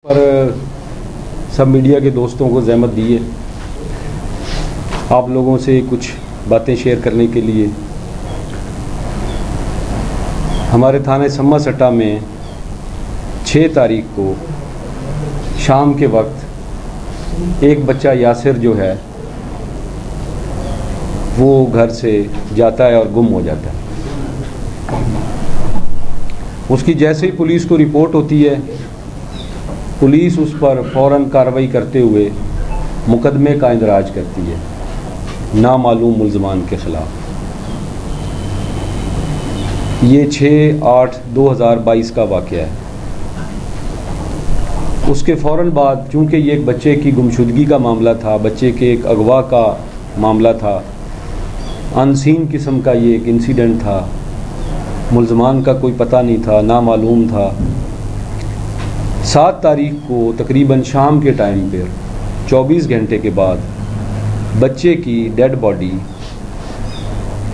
और सब मीडिया के दोस्तों को ज़हमत दी है आप लोगों से कुछ बातें शेयर करने के लिए। हमारे थाने सम्मा सट्टा में 6 तारीख को शाम के वक्त एक बच्चा यासिर जो है वो घर से जाता है और गुम हो जाता है। उसकी जैसे ही पुलिस को रिपोर्ट होती है, पुलिस उस पर फ़ौरन कार्रवाई करते हुए मुकदमे का इंदराज करती है नामालूम मुल्ज़मान के ख़िलाफ़। ये 6/8/2022 का वाक़या है। उसके फ़ौरन बाद चूँकि ये एक बच्चे की गुमशुदगी का मामला था, बच्चे के एक अगवा का मामला था, अनसीन किस्म का ये एक इंसिडेंट था, मुल्ज़मान का कोई पता नहीं था, नामालूम था। 7 तारीख को तकरीबन शाम के टाइम पर 24 घंटे के बाद बच्चे की डेड बॉडी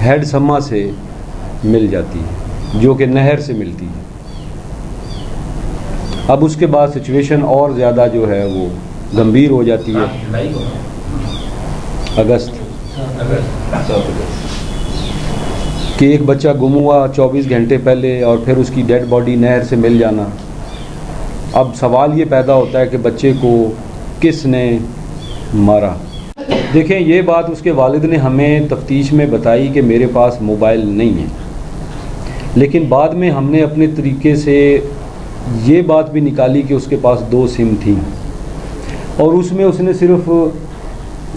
हेड सम्मा से मिल जाती है, जो कि नहर से मिलती है। अब उसके बाद सिचुएशन और ज़्यादा जो है वो गंभीर हो जाती है। अगस्त कि एक बच्चा गुम हुआ 24 घंटे पहले और फिर उसकी डेड बॉडी नहर से मिल जाना। अब सवाल ये पैदा होता है कि बच्चे को किसने मारा। देखें, ये बात उसके वालिद ने हमें तफ्तीश में बताई कि मेरे पास मोबाइल नहीं है, लेकिन बाद में हमने अपने तरीके से ये बात भी निकाली कि उसके पास 2 सिम थी और उसमें उसने सिर्फ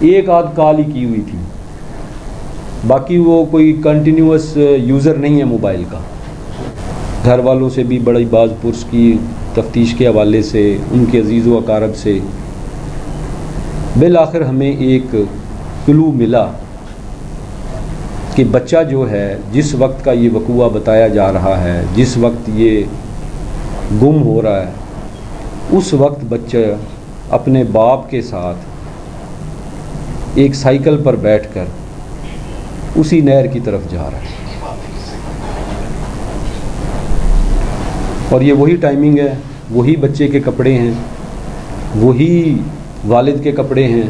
1 आध कॉल ही की हुई थी, बाकी वो कोई कंटिन्यूअस यूज़र नहीं है मोबाइल का। घर वालों से भी बड़ी बाज़पुरस की तफ्तीश के हवाले से, उनके अजीज़ व अकारब से बिल आखिर हमें एक क्लू मिला कि बच्चा जो है, जिस वक्त का ये वक़ूआ बताया जा रहा है, जिस वक्त ये गुम हो रहा है, उस वक्त बच्चा अपने बाप के साथ एक साइकिल पर बैठकर उसी नहर की तरफ जा रहा है। और ये वही टाइमिंग है, वही बच्चे के कपड़े हैं, वही वालिद के कपड़े हैं,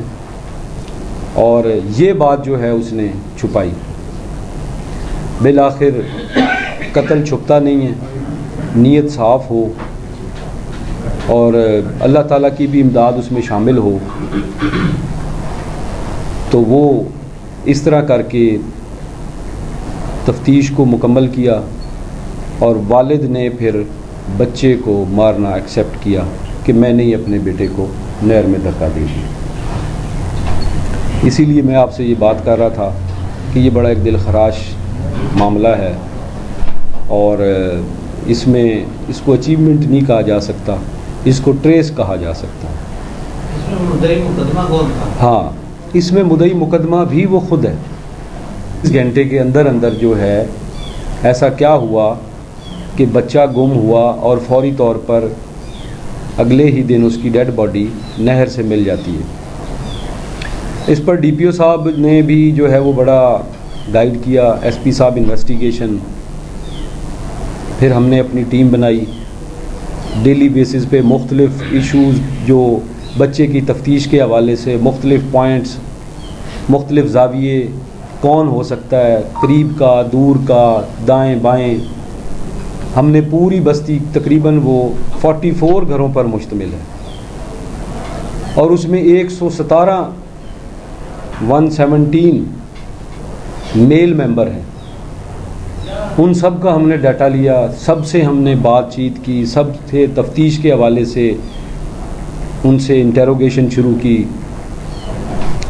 और ये बात जो है उसने छुपाई। बिल आखिर कत्ल छुपता नहीं है, नीयत साफ़ हो और अल्लाह ताला की भी इमदाद उसमें शामिल हो, तो वो इस तरह करके तफ्तीश को मुकम्मल किया और वालिद ने फिर बच्चे को मारना एक्सेप्ट किया कि मैंने ही अपने बेटे को नहर में धक्का दे दिया। इसीलिए मैं आपसे ये बात कर रहा था कि ये बड़ा एक दिल खराश मामला है और इसमें इसको अचीवमेंट नहीं कहा जा सकता, इसको ट्रेस कहा जा सकता। इसमें मुद्दई मुकदमा कौन था? हाँ, इसमें मुद्दई मुकदमा भी वो खुद है। इस घंटे के अंदर अंदर जो है ऐसा क्या हुआ कि बच्चा गुम हुआ और फौरी तौर पर अगले ही दिन उसकी डेड बॉडी नहर से मिल जाती है। इस पर डीपीओ साहब ने भी जो है वो बड़ा गाइड किया, एसपी साहब इन्वेस्टिगेशन, फिर हमने अपनी टीम बनाई, डेली बेसिस पे मुख्तलिफ इश्यूज़ जो बच्चे की तफ्तीश के हवाले से, मुख्तलिफ पॉइंट्स, मुख्तलिफ ज़ाविये, कौन हो सकता है, करीब का, दूर का, दाएं बाएं, हमने पूरी बस्ती तकरीबन वो 44 घरों पर मुश्तमिल है और उसमें 117 मेल मेंबर हैं। उन सब का हमने डाटा लिया, सबसे हमने बातचीत की, सब थे तफ्तीश के हवाले से उनसे इंटेरोगेशन शुरू की,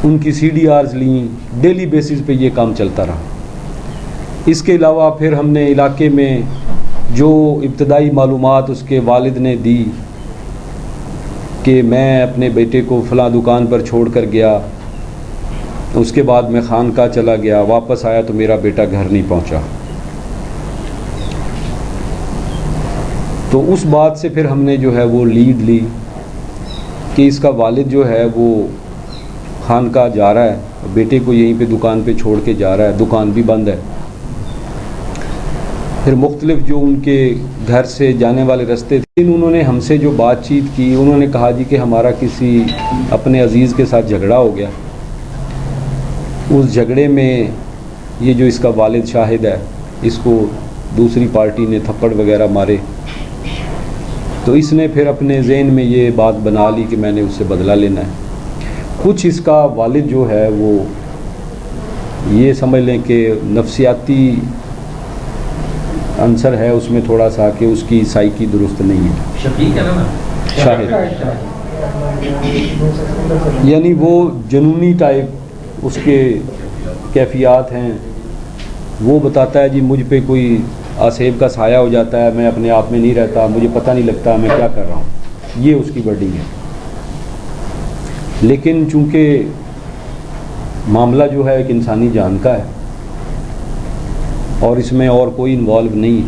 उनकी CDRs ली, डेली बेसिस पे ये काम चलता रहा। इसके अलावा फिर हमने इलाके में जो इब्तदाई मालूमात उसके वालिद ने दी कि मैं अपने बेटे को फ़लाँ दुकान पर छोड़ कर गया, उसके बाद मैं खानका चला गया, वापस आया तो मेरा बेटा घर नहीं पहुंचा, तो उस बात से फिर हमने जो है वो लीड ली कि इसका वालिद जो है वो खानका जा रहा है, बेटे को यहीं पे दुकान पे छोड़ के जा रहा है, दुकान भी बंद है। फिर मुख्तलिफ जो उनके घर से जाने वाले रास्ते थे, उन्होंने हमसे जो बातचीत की, उन्होंने कहा जी कि हमारा किसी अपने अजीज़ के साथ झगड़ा हो गया। उस झगड़े में ये जो इसका वालिद शाहिद है, इसको दूसरी पार्टी ने थप्पड़ वगैरह मारे, तो इसने फिर अपने ज़हन में ये बात बना ली कि मैंने उससे बदला लेना है। कुछ इसका वालिद जो है वो ये समझ लें कि नफ्सियाती आंसर है उसमें थोड़ा सा, कि उसकी साइकी दुरुस्त नहीं है। शफीक है ना, शाहिद यानी वो जुनूनी टाइप उसके कैफियात हैं। वो बताता है जी मुझ पे कोई आसेब का साया हो जाता है, मैं अपने आप में नहीं रहता, मुझे पता नहीं लगता मैं क्या कर रहा हूँ। ये उसकी वर्डिंग है। लेकिन चूँकि मामला जो है एक इंसानी जान का है और इसमें और कोई इन्वॉल्व नहीं,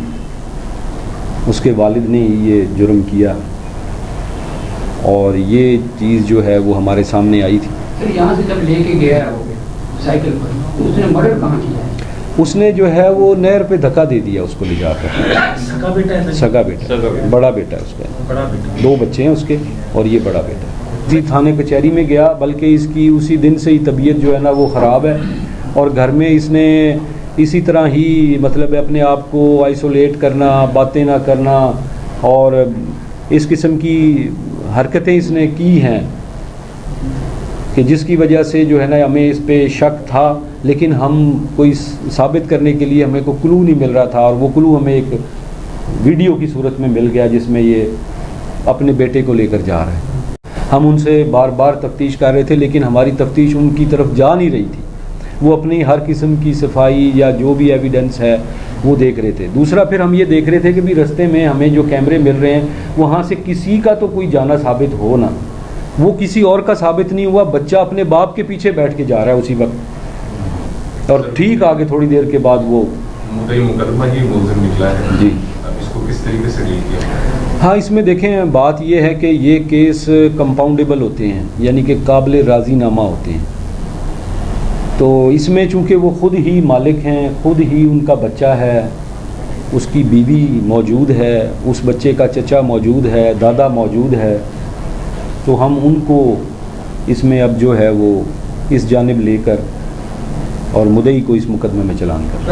उसके वालिद ने ये जुर्म किया और ये चीज़ जो है वो हमारे सामने आई थी। सर यहाँ से जब लेके गया है वो साइकिल पर, तो उसने मर्डर कहाँ किया है? उसने जो है वो नहर पे धक्का दे दिया उसको ले जाकर। सगा बेटा है, सगा बेटा, बड़ा बेटा है उसका, बड़ा बेटा, 2 बच्चे हैं उसके और ये बड़ा बेटा है। जी थाने कचहरी में गया, बल्कि इसकी उसी दिन से ही तबीयत जो है ना वो ख़राब है और घर में इसने इसी तरह ही मतलब अपने आप को आइसोलेट करना, बातें ना करना और इस किस्म की हरकतें इसने की हैं कि जिसकी वजह से जो है ना हमें इस पे शक था, लेकिन हम कोई साबित करने के लिए हमें को क्लू नहीं मिल रहा था और वो क्लू हमें एक वीडियो की सूरत में मिल गया जिसमें ये अपने बेटे को लेकर जा रहे हैं। हम उनसे बार बार तफ्तीश कर रहे थे, लेकिन हमारी तफ्तीश उनकी तरफ जा नहीं रही थी। वो अपनी हर किस्म की सफाई या जो भी एविडेंस है वो देख रहे थे। दूसरा फिर हम ये देख रहे थे कि भी रास्ते में हमें जो कैमरे मिल रहे हैं वहाँ से किसी का तो कोई जाना साबित हो ना, वो किसी और का साबित नहीं हुआ। बच्चा अपने बाप के पीछे बैठ के जा रहा है उसी वक्त और ठीक आगे थोड़ी देर के बाद वो मुकदमा ही मुलजिम निकला है जी। अब इसको किस तरीके से डील किया? हाँ, इसमें देखें बात यह है कि ये केस कंपाउंडेबल होते हैं, यानी कि काबिल राज़ीनामा होते हैं। तो इसमें चूँकि वो ख़ुद ही मालिक हैं, ख़ुद ही उनका बच्चा है, उसकी बीवी मौजूद है, उस बच्चे का चचा मौजूद है, दादा मौजूद है, तो हम उनको इसमें अब जो है वो इस जानिब लेकर और मुद्दई को इस मुकदमे में चलान कर